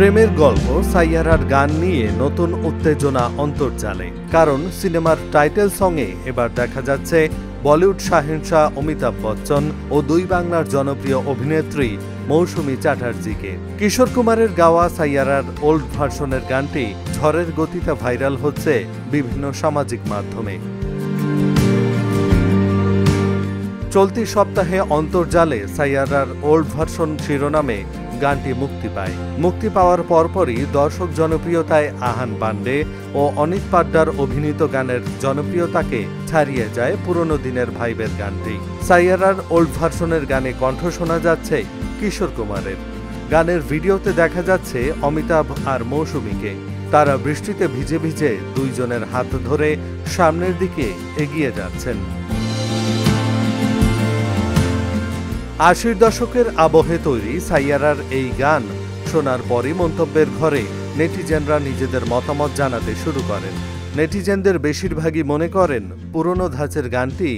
প্রেমের গল্প সাইয়ারার গান নিয়ে নতুন উত্তেজনা অন্তর্জালে। কারণ সিনেমার টাইটেল সঙ্গে এবার দেখা যাচ্ছে বলিউড শাহেনশাহ অমিতাভ বচ্চন ও দুই বাংলার জনপ্রিয় অভিনেত্রী মৌসুমী চ্যাটার্জিকে। কিশোর কুমারের গাওয়া সাইয়ারার ওল্ড ভার্সনের গানটি ঝড়ের গতিতে ভাইরাল হচ্ছে বিভিন্ন সামাজিক মাধ্যমে। চলতি সপ্তাহে অন্তর্জালে সাইয়ারার ওল্ড ভার্সন শিরোনামে গানটি মুক্তি পায়। মুক্তি পাওয়ার পরপরই দর্শক জনপ্রিয়তায় আহান পান্ডে ও অনিক পাড্ডার অভিনীত গানের জনপ্রিয়তাকে ছাড়িয়ে যায় পুরনো দিনের ভাইবের গানটি। সাইয়ারার ওল্ড ভার্সনের গানে কণ্ঠ শোনা যাচ্ছে কিশোর কুমারের। গানের ভিডিওতে দেখা যাচ্ছে অমিতাভ আর মৌসুমীকে। তারা বৃষ্টিতে ভিজে ভিজে দুইজনের হাত ধরে সামনের দিকে এগিয়ে যাচ্ছেন। ৮০ দশকের আবহে তৈরি সাইয়ারার এই গান শোনার পরই মন্তব্যের ঘরে নেটিজেনরা নিজেদের মতামত জানাতে শুরু করেন। নেটিজেনদের বেশিরভাগই মনে করেন পুরনো ধাঁচের গানটি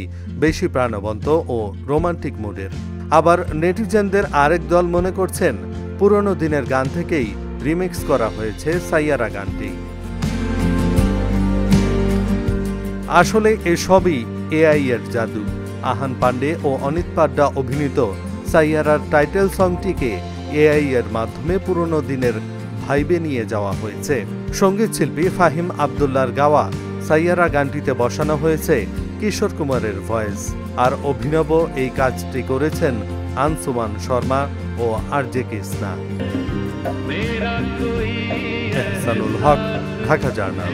বেশি প্রাণবন্ত ও রোমান্টিক মুডের। আবার নেটিজেনদের আরেক দল মনে করছেন পুরনো দিনের গান থেকেই রিমিক্স করা হয়েছে সাইয়ারা গানটি। আসলে এসবই এআই এর জাদু। আহান পান্ডে ও অনিক পাড্ডা অভিনীত সাইয়ারার টাইটেল সংটিকে এআই এর মাধ্যমে পুরনো দিনের ভাইবে নিয়ে যাওয়া হয়েছে। সঙ্গীত শিল্পী ফাহিম আব্দুল্লাহর গাওয়া সাইয়ারা গানটিতে বসানো হয়েছে কিশোর কুমারের ভয়েস। আর অভিনব এই কাজটি করেছেন আনসুমান শর্মা ও আরজে কৃষ্ণা। এহসানুল হক, ঢাকা জার্নাল।